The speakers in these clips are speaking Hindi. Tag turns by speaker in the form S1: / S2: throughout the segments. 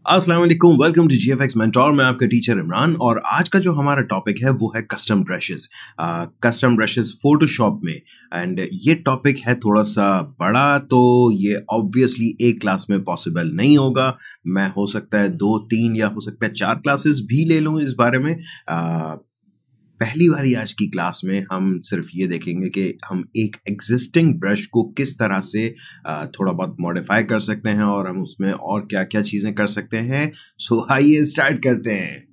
S1: अस्सलाम वालेकुम, वेलकम टू जीएफएक्स मेंटोर। मैं आपका टीचर इमरान और आज का जो हमारा टॉपिक है वो है custom brushes. Custom brushes Photoshop में। एंड ये टॉपिक है थोड़ा सा बड़ा, तो ये ऑब्वियसली एक क्लास में पॉसिबल नहीं होगा। मैं हो सकता है 2-3 या हो सकता है 4 क्लासेस भी ले लूँ इस बारे में। पहली वाली आज की क्लास में हम सिर्फ ये देखेंगे कि हम एक एग्जिस्टिंग ब्रश को किस तरह से थोड़ा बहुत मॉडिफाई कर सकते हैं और हम उसमें और क्या क्या चीज़ें कर सकते हैं। सो आइए स्टार्ट करते हैं।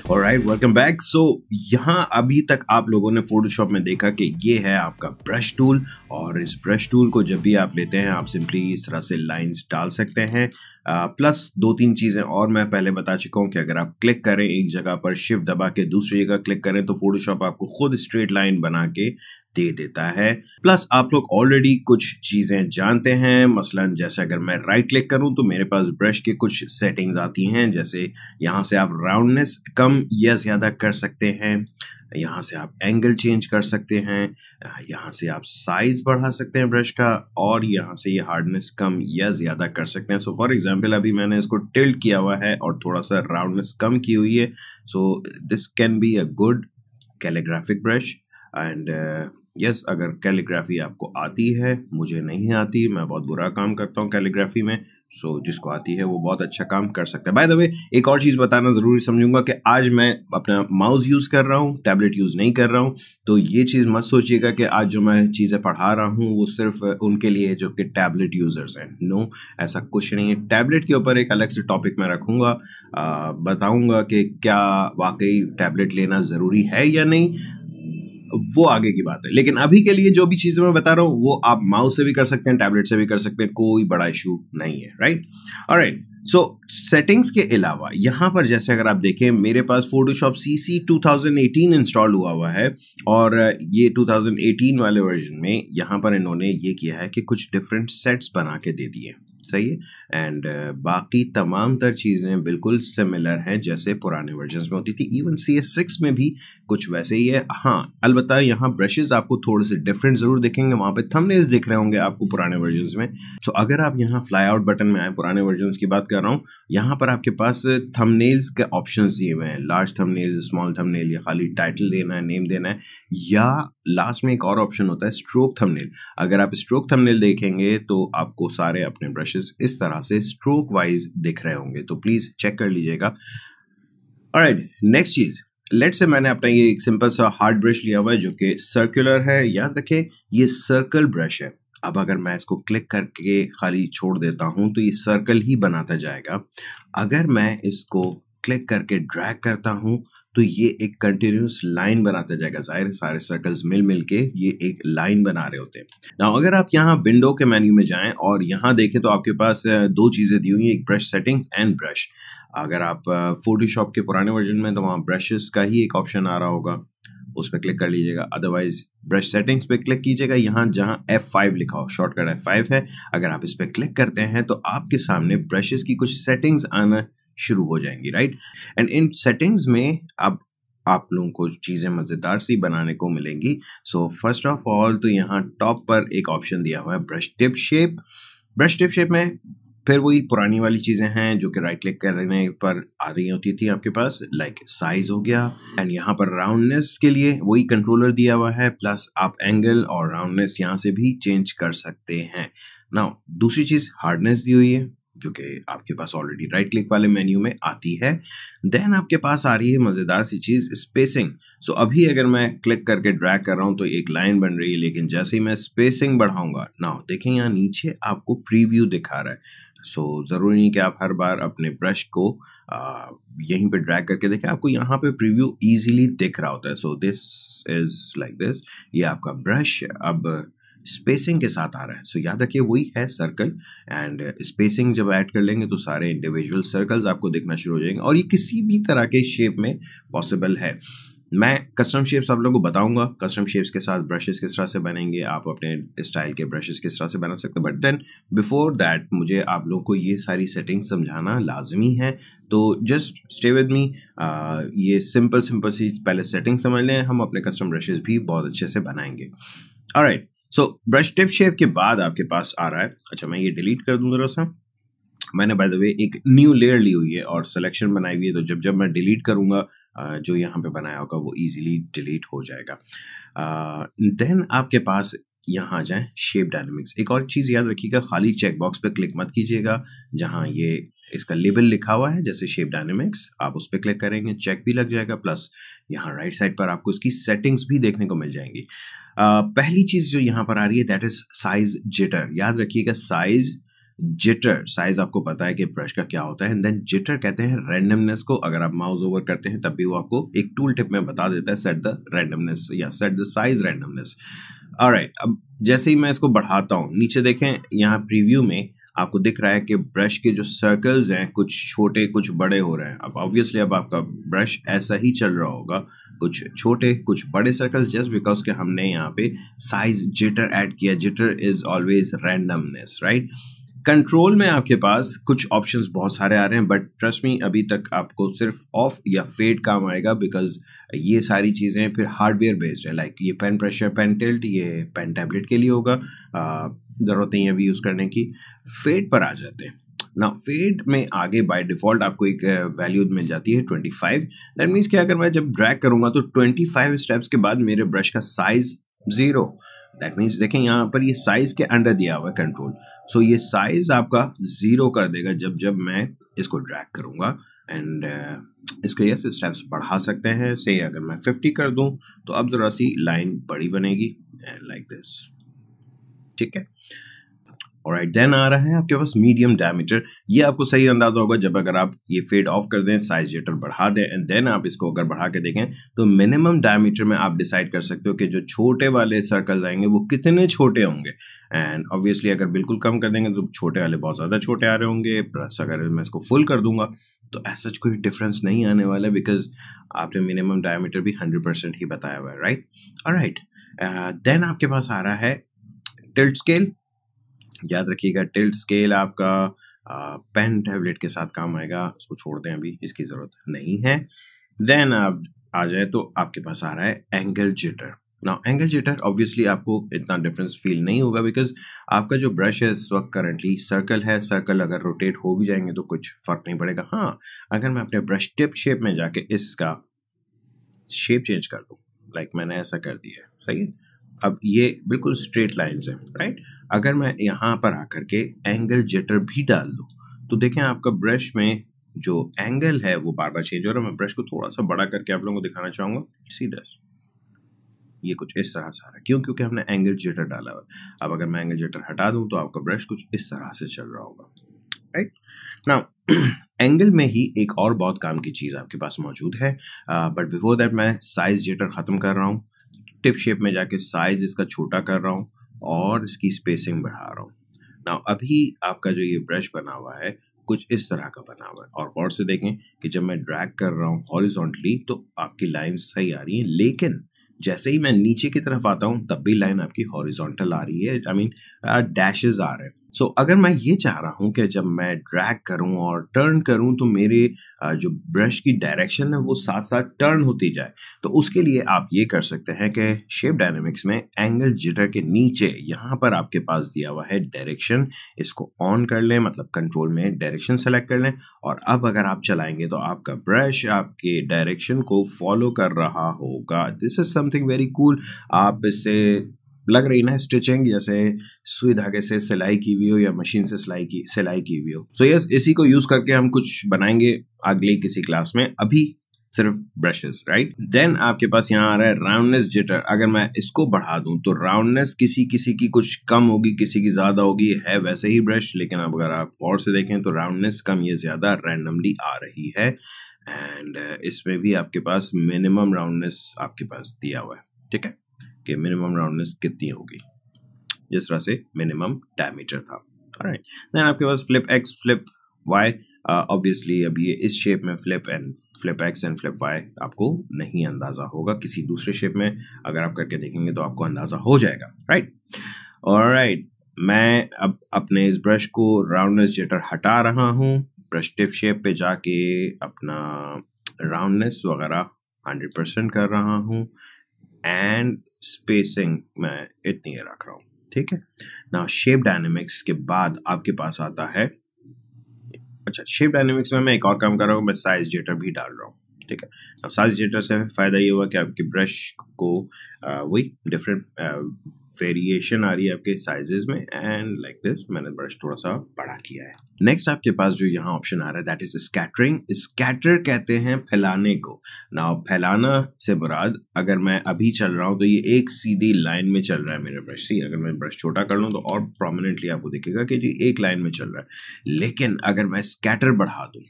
S1: Alright, welcome back. सो यहाँ अभी तक आप लोगों ने फोटोशॉप में देखा कि ये है आपका ब्रश टूल, और इस ब्रश टूल को जब भी आप लेते हैं आप सिंपली इस तरह से लाइंस डाल सकते हैं। प्लस 2-3 चीज़ें और मैं पहले बता चुका हूँ कि अगर आप क्लिक करें एक जगह पर, शिफ्ट दबा के दूसरी जगह क्लिक करें, तो फोटोशॉप आपको खुद स्ट्रेट लाइन बना के दे देता है। प्लस आप लोग ऑलरेडी कुछ चीज़ें जानते हैं, मसलन जैसे अगर मैं राइट क्लिक करूं तो मेरे पास ब्रश के कुछ सेटिंग्स आती हैं। जैसे यहाँ से आप राउंडनेस कम या ज़्यादा कर सकते हैं, यहाँ से आप एंगल चेंज कर सकते हैं, यहाँ से आप साइज बढ़ा सकते हैं ब्रश का, और यहाँ से ये हार्डनेस कम या ज़्यादा कर सकते हैं। सो फॉर एग्जांपल अभी मैंने इसको टिल्ट किया हुआ है और थोड़ा सा राउंडनेस कम की हुई है। So this can be a good calligraphic brush. And yes, अगर कैलीग्राफी आपको आती है, मुझे नहीं आती, मैं बहुत बुरा काम करता हूँ कैलीग्राफी में। सो जिसको आती है वो बहुत अच्छा काम कर सकता है। बाय द वे, एक और चीज़ बताना ज़रूरी समझूंगा कि आज मैं अपना माउस यूज़ कर रहा हूँ, टैबलेट यूज़ नहीं कर रहा हूँ। तो ये चीज़ मत सोचिएगा कि आज जो मैं चीज़ें पढ़ा रहा हूँ वो सिर्फ उनके लिए जो कि टैबलेट यूज़र्स हैं। नो, ऐसा कुछ नहीं है। टैबलेट के ऊपर एक अलग से टॉपिक मैं रखूँगा, बताऊँगा कि क्या वाकई टैबलेट लेना ज़रूरी है या नहीं, वो आगे की बात है। लेकिन अभी के लिए जो भी चीज़ें मैं बता रहा हूँ वो आप माउस से भी कर सकते हैं, टैबलेट से भी कर सकते हैं, कोई बड़ा इशू नहीं है। Right, alright. सो सेटिंग्स के अलावा यहाँ पर जैसे अगर आप देखें, मेरे पास फोटोशॉप CC 2018 इंस्टॉल हुआ है, और ये 2018 वाले वर्जन में यहाँ पर इन्होंने ये किया है कि कुछ डिफरेंट सेट्स बना के दे दिए। सही है। एंड बाकी तमाम तर चीज़ें बिल्कुल सिमिलर हैं जैसे पुराने वर्जन्स में होती थी। इवन CS6 में भी कुछ वैसे ही है। हाँ, अलबत्ता यहाँ ब्रशेस आपको थोड़े से डिफरेंट ज़रूर दिखेंगे, वहाँ पे थंबनेल्स दिख रहे होंगे आपको पुराने वर्जन्स में। तो अगर आप यहाँ फ्लाई आउट बटन में आए, पुराने वर्जन्स की बात कर रहा हूँ, यहाँ पर आपके पास थंबनेल्स के ऑप्शंस दिए हुए हैं। लार्ज थंबनेल, स्मॉल थंबनेल, या खाली टाइटल देना है, नेम देना है, या लास्ट में एक और ऑप्शन होता है स्ट्रोक थंबनेल। अगर आप स्ट्रोक थंबनेल देखेंगे तो आपको सारे अपने ब्रशेस इस तरह से स्ट्रोक वाइज दिख रहे होंगे, तो प्लीज चेक कर लीजिएगा। ऑलराइट, नेक्स्ट चीज, लेट्स से मैंने अपना ये एक सिंपल सा हार्ड ब्रश लिया हुआ है जो कि सर्कुलर है। याद रखें ये सर्कल ब्रश है। अब अगर मैं इसको क्लिक करके खाली छोड़ देता हूं तो ये सर्कल ही बनाता जाएगा। अगर मैं इसको क्लिक करके ड्रैग करता हूं तो ये एक कंटिन्यूस लाइन बनाता जाएगा। जाहिर है सारे सर्कल्स मिल मिल के ये एक लाइन बना रहे होते हैं। नाउ अगर आप यहाँ विंडो के मेन्यू में जाएं और यहाँ देखें तो आपके पास दो चीज़ें दी हुई हैं, एक ब्रश सेटिंग एंड ब्रश। अगर आप फोटोशॉप के पुराने वर्जन में तो वहाँ ब्रशेस का ही एक ऑप्शन आ रहा होगा, उस पर क्लिक कर लीजिएगा। अदरवाइज ब्रश सेटिंग्स पे क्लिक कीजिएगा, यहाँ जहाँ F5 लिखा हो, शॉर्टकट F5 है। अगर आप इस पर क्लिक करते हैं तो आपके सामने ब्रशेस की कुछ सेटिंग्स आना शुरू हो जाएंगी। राइट, एंड इन सेटिंग्स में अब आप लोगों को चीज़ें मज़ेदार सी बनाने को मिलेंगी। सो फर्स्ट ऑफ ऑल तो यहाँ टॉप पर एक ऑप्शन दिया हुआ है brush tip shape. Brush tip shape में फिर वही पुरानी वाली चीज़ें हैं जो कि राइट क्लिक करने पर आ रही होती थी आपके पास, लाइक साइज हो गया, एंड यहाँ पर राउंडनेस के लिए वही कंट्रोलर दिया हुआ है, प्लस आप एंगल और राउंडनेस यहाँ से भी चेंज कर सकते हैं। नाउ दूसरी चीज़ हार्डनेस दी हुई है जो कि आपके पास ऑलरेडी राइट क्लिक वाले मेन्यू में आती है। देन आपके पास आ रही है मज़ेदार सी चीज़ स्पेसिंग। सो अभी अगर मैं क्लिक करके ड्रैग कर रहा हूँ तो एक लाइन बन रही है, लेकिन जैसे ही मैं स्पेसिंग बढ़ाऊंगा, नाउ देखें यहाँ नीचे आपको प्रीव्यू दिखा रहा है। सो ज़रूरी नहीं कि आप हर बार अपने ब्रश को यहीं पे ड्रैग करके देखें, आपको यहाँ पे प्रीव्यू इजीली दिख रहा होता है। So this is like this, ये आपका ब्रश अब स्पेसिंग के साथ आ रहा है। सो याद रखिए वही है सर्कल, एंड स्पेसिंग जब ऐड कर लेंगे तो सारे इंडिविजुअल सर्कल्स आपको दिखना शुरू हो जाएंगे, और ये किसी भी तरह के शेप में पॉसिबल है। मैं कस्टम शेप्स आप लोगों को बताऊंगा, कस्टम शेप्स के साथ ब्रशेस किस तरह से बनेंगे, आप अपने स्टाइल के ब्रशेस किस तरह से बना सकते हैं। बट देन बिफोर दैट मुझे आप लोगों को ये सारी सेटिंग्स समझाना लाजमी है, तो जस्ट स्टे विद मी। ये सिंपल सी पहले सेटिंग समझ लें, हम अपने कस्टम ब्रशेस भी बहुत अच्छे से बनाएंगे। ऑलराइट, सो ब्रश टिप शेप के बाद आपके पास आ रहा है, अच्छा मैं ये डिलीट कर दूं जरा सा, मैंने बाय द वे एक न्यू लेयर ली हुई है और सिलेक्शन बनाई हुई है, तो जब जब मैं डिलीट करूंगा जो यहाँ पे बनाया होगा वो इजीली डिलीट हो जाएगा। देन आपके पास यहाँ आ जाए शेप डायनेमिक्स। एक और चीज़ याद रखिएगा, खाली चेक बॉक्स पे क्लिक मत कीजिएगा जहाँ ये इसका लेबल लिखा हुआ है जैसे शेप डायनेमिक्स, आप उस पर क्लिक करेंगे चेक भी लग जाएगा, प्लस यहाँ राइट साइड पर आपको इसकी सेटिंग्स भी देखने को मिल जाएंगी। पहली चीज़ जो यहाँ पर आ रही है दैट इज साइज जिटर। याद रखिएगा साइज जिटर, साइज आपको पता है कि ब्रश का क्या होता है, एंड देन जिटर कहते हैं रैंडमनेस को। अगर आप माउस ओवर करते हैं तब भी वो आपको एक टूल टिप में बता देता है सेट द रैंडमनेस या set the size randomness. Alright, अब जैसे ही मैं इसको बढ़ाता हूँ, नीचे देखें यहाँ प्रीव्यू में आपको दिख रहा है कि ब्रश के जो सर्कल्स हैं कुछ छोटे कुछ बड़े हो रहे हैं। अब ऑब्वियसली अब आपका ब्रश ऐसा ही चल रहा होगा, कुछ छोटे कुछ बड़े सर्कल्स, जस्ट बिकॉज के हमने यहाँ पे साइज जिटर ऐड किया। Jitter is always randomness, right. Control में आपके पास कुछ ऑप्शंस बहुत सारे आ रहे हैं, बट ट्रस्ट मी अभी तक आपको सिर्फ ऑफ या फेड काम आएगा, बिकॉज ये सारी चीज़ें फिर हार्डवेयर बेस्ड है। लाइक ये पेन प्रेशर, पेन टिल्ट, ये पेन टैबलेट के लिए होगा, ज़रूरत नहीं है अभी यूज़ करने की। फेड पर आ जाते हैं ना। फेड में आगे बाय डिफ़ॉल्ट आपको एक वैल्यू मिल जाती है 25। दैट मीन्स कि अगर मैं जब ड्रैग करूँगा तो 25 स्टेप्स के बाद मेरे ब्रश का साइज 0। दैट मीन्स देखें यहाँ पर ये साइज के अंडर दिया हुआ है कंट्रोल, सो ये साइज आपका 0 कर देगा जब जब मैं इसको ड्रैग करूँगा। एंड इसके ये स्टेप्स बढ़ा सकते हैं, से अगर मैं 50 कर दूं तो अब जरा सी लाइन बड़ी बनेगी लाइक दिस, ठीक है। ऑलराइट, देन आ रहा है आपके पास मीडियम डायमीटर। ये आपको सही अंदाजा होगा जब अगर आप ये फेड ऑफ कर दें, साइज जिटर बढ़ा दें, एंड देन आप इसको अगर बढ़ा के देखें तो मिनिमम डायमीटर में आप डिसाइड कर सकते हो कि जो छोटे वाले सर्कल्स आएंगे वो कितने छोटे होंगे। एंड ऑब्वियसली अगर बिल्कुल कम कर देंगे तो छोटे वाले बहुत ज़्यादा छोटे आ रहे होंगे, प्लस अगर मैं इसको फुल कर दूंगा तो ऐसा कोई डिफरेंस नहीं आने वाला, बिकॉज आपने मिनिमम डायमीटर भी 100% ही बताया हुआ है, राइट। ऑलराइट, देन आपके पास आ रहा है टिल्ट स्केल। याद रखिएगा टिल्ट स्केल आपका पेन टैबलेट के साथ काम आएगा, उसको छोड़ दें, अभी इसकी ज़रूरत नहीं है। देन आप आ जाए तो आपके पास आ रहा है एंगल जिटर। ना एंगल जिटर ऑब्वियसली आपको इतना डिफरेंस फील नहीं होगा, बिकॉज आपका जो ब्रश है इस वक्त करंटली सर्कल है। सर्कल अगर रोटेट हो भी जाएंगे तो कुछ फ़र्क नहीं पड़ेगा। हाँ, अगर मैं अपने ब्रश टिप शेप में जाके इसका शेप चेंज कर दूँ, लाइक मैंने ऐसा कर दिया है, सही है, अब ये बिल्कुल स्ट्रेट लाइन्स हैं, राइट। अगर मैं यहाँ पर आकर के एंगल जिटर भी डाल दूँ तो देखें आपका ब्रश में जो एंगल है वो बार बार चेंज हो रहा है। मैं ब्रश को थोड़ा सा बड़ा करके आप लोगों को दिखाना चाहूँगा, सीधा ये कुछ इस तरह से आ रहा है, क्यों? क्योंकि हमने एंगल जिटर डाला हुआ है। अब अगर मैं एंगल जिटर हटा दूँ तो आपका ब्रश कुछ इस तरह से चल रहा होगा, राइट। नाउ एंगल में ही एक और बहुत काम की चीज़ आपके पास मौजूद है, बट बिफोर दैट मैं साइज जिटर ख़त्म कर रहा हूँ। टिप शेप में जाके साइज इसका छोटा कर रहा हूँ और इसकी स्पेसिंग बढ़ा रहा हूँ। नाउ अभी आपका जो ये ब्रश बना हुआ है कुछ इस तरह का बना हुआ है, और गौर से देखें कि जब मैं ड्रैग कर रहा हूँ हॉरिजॉन्टली तो आपकी लाइंस सही आ रही हैं, लेकिन जैसे ही मैं नीचे की तरफ आता हूँ तब भी लाइन आपकी हॉरिजॉन्टल आ रही है, आई मीन डैशेस आ रहे हैं। सो अगर मैं ये चाह रहा हूँ कि जब मैं ड्रैग करूँ और टर्न करूँ तो मेरे जो ब्रश की डायरेक्शन है वो साथ साथ टर्न होती जाए, तो उसके लिए आप ये कर सकते हैं कि शेप डायनेमिक्स में एंगल जिटर के नीचे यहाँ पर आपके पास दिया हुआ है डायरेक्शन, इसको ऑन कर लें, मतलब कंट्रोल में डायरेक्शन सेलेक्ट कर लें, और अब अगर आप चलाएंगे तो आपका ब्रश आपके डायरेक्शन को फॉलो कर रहा होगा। This is something very cool. आप इससे लग रही ना स्टिचिंग, जैसे सुई धागे से सिलाई की हुई हो या मशीन से सिलाई की हुई हो। सो यस, इसी को यूज करके हम कुछ बनाएंगे अगली किसी क्लास में, अभी सिर्फ ब्रशेस, राइट। देन आपके पास यहाँ आ रहा है राउंडनेस जिटर। अगर मैं इसको बढ़ा दूं तो राउंडनेस किसी किसी की कुछ कम होगी, किसी की ज्यादा होगी, है वैसे ही ब्रश, लेकिन अब अगर आप और से देखें तो राउंडनेस कम या ज्यादा रैंडमली आ रही है। एंड इसमें भी आपके पास मिनिमम राउंडनेस आपके पास दिया हुआ है, ठीक है, कि मिनिमम राउंडनेस कितनी होगी, जिस तरह से मिनिमम डायमीटर था। ऑलराइट, देन आपके पास flip X, flip Y. Obviously अब ये इस शेप में flip X and flip Y आपको नहीं अंदाजा होगा, किसी दूसरे शेप में अगर आप करके देखेंगे तो आपको अंदाजा हो जाएगा, राइट। ऑलराइट, मैं अब अपने इस ब्रश को राउंडनेस जिटर हटा रहा हूँ, ब्रश टिप शेप पे जाके अपना राउंडनेस वगैरह 100% कर रहा हूँ। एंड स्पेसिंग मैं इतनी रख रहा हूँ, ठीक है। नाउ शेप डायनेमिक्स के बाद आपके पास आता है, अच्छा शेप डायनेमिक्स में मैं एक और काम कर रहा हूँ, मैं साइज जिटर भी डाल रहा हूँ, ठीक है। अब साइज जिटर से फायदा ये हुआ कि आपके ब्रश को वही डिफरेंट वेरिएशन आ रही है आपके साइजेस में, एंड लाइक दिस मैंने ब्रश थोड़ा सा बड़ा किया है। नेक्स्ट आपके पास जो यहाँ ऑप्शन आ रहा है दैट इज स्कैटरिंग। स्कैटर कहते हैं फैलाने को। नाउ फैलाना से मुराद, अगर मैं अभी चल रहा हूँ तो ये एक सीधी लाइन में चल रहा है मेरा ब्रश, सी अगर मैं ब्रश छोटा कर लूँ तो और प्रोमिनेंटली आपको दिखेगा कि जी एक लाइन में चल रहा है। लेकिन अगर मैं स्कैटर बढ़ा दूँ,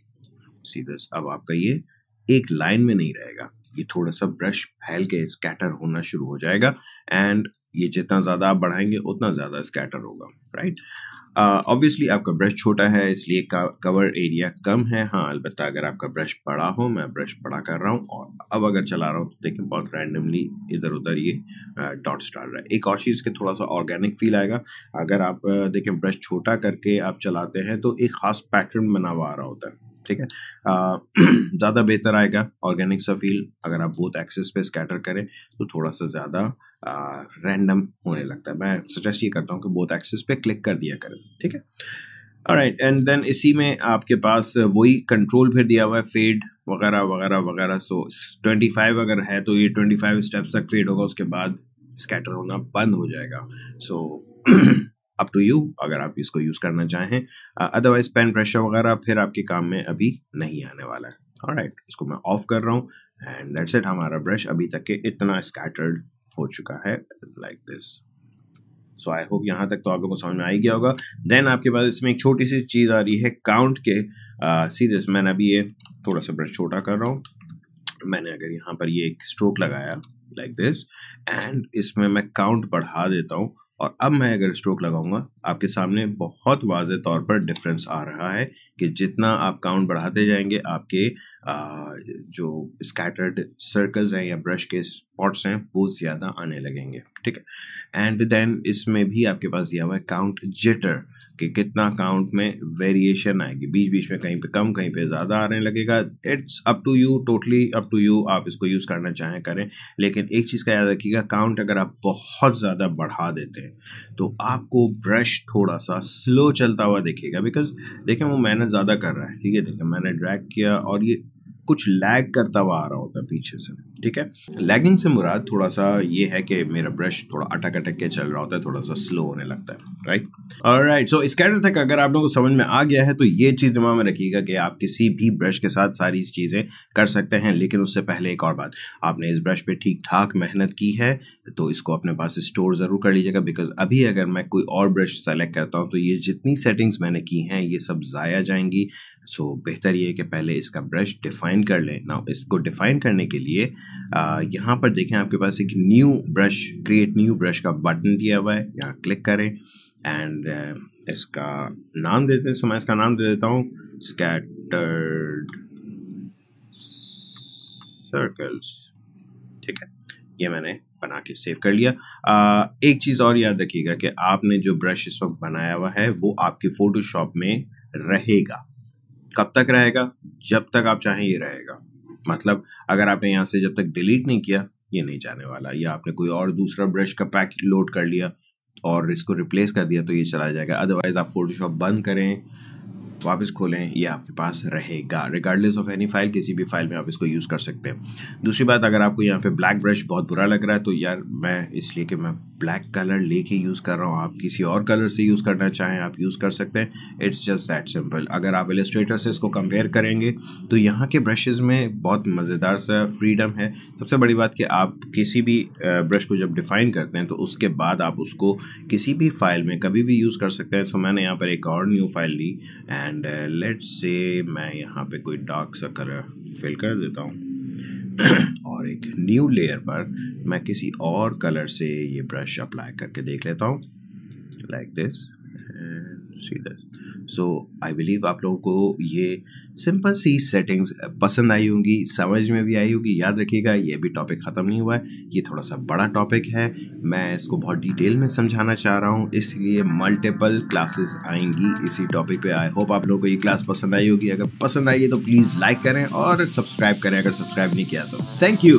S1: सी दिस, अब आपका ये एक लाइन में नहीं रहेगा, ये थोड़ा सा ब्रश फैल के स्कैटर होना शुरू हो जाएगा, एंड ये जितना ज़्यादा आप बढ़ाएंगे उतना ज़्यादा स्कैटर होगा, राइट। ऑब्वियसली आपका ब्रश छोटा है इसलिए कवर एरिया कम है। हाँ, अलबत्ता अगर आपका ब्रश बड़ा हो, मैं ब्रश बड़ा कर रहा हूँ और अब अगर चला रहा हूँ तो देखिए बहुत रैंडमली इधर उधर ये डॉट्स डाल रहा है। एक और चीज़ के थोड़ा सा ऑर्गेनिक फील आएगा। अगर आप देखें ब्रश छोटा करके आप चलाते हैं तो एक खास पैटर्न बना हुआ आ रहा होता है, ठीक है। ज़्यादा बेहतर आएगा ऑर्गेनिक सा फील अगर आप बोथ एक्सेस पे स्कैटर करें तो थोड़ा सा ज़्यादा रैंडम होने लगता है। मैं सजेस्ट ये करता हूँ कि बोथ एक्सेस पे क्लिक कर दिया करें, ठीक है। ऑलराइट, एंड देन इसी में आपके पास वही कंट्रोल फिर दिया हुआ है, फेड वगैरह वगैरह वगैरह। सो 25 अगर है तो ये 25 स्टेप्स तक फेड होगा, उसके बाद स्कैटर होना बंद हो जाएगा। सो अप टू यू अगर आप इसको यूज करना चाहें, अदरवाइज पेन प्रेशर वगैरह फिर आपके काम में अभी नहीं आने वाला है। ऑलराइट, इसको मैं ऑफ कर रहा हूँ एंड दैट्स इट। हमारा ब्रश अभी तक के इतना स्कैटर्ड हो चुका है like this. So I hope यहाँ तक तो आप लोगों को समझ में आ ही गया होगा। देन आपके पास इसमें एक छोटी सी चीज आ रही है काउंट के। सीरियस, मैंने अभी ये थोड़ा सा ब्रश छोटा कर रहा हूँ, मैंने अगर यहाँ पर ये एक स्ट्रोक लगाया लाइक दिस एंड इसमें मैं काउंट बढ़ा देता हूँ, और अब मैं अगर स्ट्रोक लगाऊंगा आपके सामने बहुत वाज़ेह तौर पर डिफरेंस आ रहा है कि जितना आप काउंट बढ़ाते जाएंगे आपके जो स्कैटर्ड सर्कल्स हैं या ब्रश के स्पॉट्स हैं वो ज़्यादा आने लगेंगे, ठीक है। एंड देन इसमें भी आपके पास दिया हुआ है काउंट जिटर कि कितना काउंट में वेरिएशन आएगी, बीच बीच में कहीं पे कम कहीं पे ज़्यादा आने लगेगा। It's up to you, totally up to you, आप इसको यूज़ करना चाहें करें। लेकिन एक चीज़ का याद रखिएगा, काउंट अगर आप बहुत ज़्यादा बढ़ा देते हैं तो आपको ब्रश थोड़ा सा स्लो चलता हुआ दिखेगा, बिकॉज देखें वो मेहनत ज़्यादा कर रहा है, ठीक है। देखें मैंने ड्रैग किया और ये कुछ लैग करता हुआ आ रहा होता है पीछे से, ठीक है। लैगिंग से मुराद थोड़ा सा ये है कि मेरा ब्रश थोड़ा अटक अटक के चल रहा होता है, थोड़ा सा स्लो होने लगता है, राइट। ऑलराइट, सो स्कैटर तक अगर आप लोगों को समझ में आ गया है तो ये चीज़ दिमाग में रखिएगा कि आप किसी भी ब्रश के साथ सारी चीज़ें कर सकते हैं। लेकिन उससे पहले एक और बात, आपने इस ब्रश पे ठीक ठाक मेहनत की है तो इसको अपने पास स्टोर ज़रूर कर लीजिएगा, बिकॉज अभी अगर मैं कोई और ब्रश सेलेक्ट करता हूँ तो ये जितनी सेटिंग्स मैंने की हैं ये सब ज़ाया जाएंगी। सो बेहतर ये है कि पहले इसका ब्रश डिफाइन कर लें। नाउ इसको डिफाइन करने के लिए यहाँ पर देखें आपके पास एक new brush, create new brush का बटन दिया हुआ है, यहाँ क्लिक करें एंड इसका नाम देते हैं। सो मैं इसका नाम दे देता हूँ स्कैटर्ड सर्कल्स, ठीक है। ये मैंने बना के सेव कर लिया। एक चीज़ और याद रखिएगा कि आपने जो ब्रश इस वक्त बनाया हुआ है वो आपके फोटोशॉप में रहेगा। कब तक रहेगा? जब तक आप चाहें ये रहेगा। मतलब अगर आपने यहाँ से जब तक डिलीट नहीं किया ये नहीं जाने वाला, या आपने कोई और दूसरा ब्रश का पैक लोड कर लिया और इसको रिप्लेस कर दिया तो ये चला जाएगा। अदरवाइज आप फोटोशॉप बंद करें, वापस खोलें, ये आपके पास रहेगा रिगार्डलेस ऑफ एनी फाइल। किसी भी फाइल में आप इसको यूज़ कर सकते हैं। दूसरी बात, अगर आपको यहाँ पे ब्लैक ब्रश बहुत बुरा लग रहा है तो यार मैं इसलिए कि मैं ब्लैक कलर लेके यूज़ कर रहा हूँ, आप किसी और कलर से यूज़ करना चाहें आप यूज़ कर सकते हैं। It's just that simple. अगर आप इलस्ट्रेटर से इसको कंपेयर करेंगे तो यहाँ के ब्रशेज़ में बहुत मज़ेदार सा फ्रीडम है। सबसे बड़ी बात कि आप किसी भी ब्रश को जब डिफ़ाइन करते हैं तो उसके बाद आप उसको किसी भी फाइल में कभी भी यूज़ कर सकते हैं। सो मैंने यहाँ पर एक और न्यू फाइल ली एंड लेट्स से मैं यहाँ पे कोई डार्क सा कलर फिल कर देता हूँ और एक न्यू लेयर पर मैं किसी और कलर से ये ब्रश अप्लाई करके देख लेता हूँ like this and see this. So I believe आप लोगों को ये सिंपल सी सेटिंग्स पसंद आई होंगी, समझ में भी आई होगी। याद रखिएगा ये भी टॉपिक ख़त्म नहीं हुआ है, ये थोड़ा सा बड़ा टॉपिक है, मैं इसको बहुत डिटेल में समझाना चाह रहा हूँ, इसलिए मल्टीपल क्लासेस आएंगी इसी टॉपिक पे। आई होप आप लोगों को ये क्लास पसंद आई होगी। अगर पसंद आई है तो प्लीज़ लाइक करें और सब्सक्राइब करें अगर सब्सक्राइब नहीं किया तो। Thank you.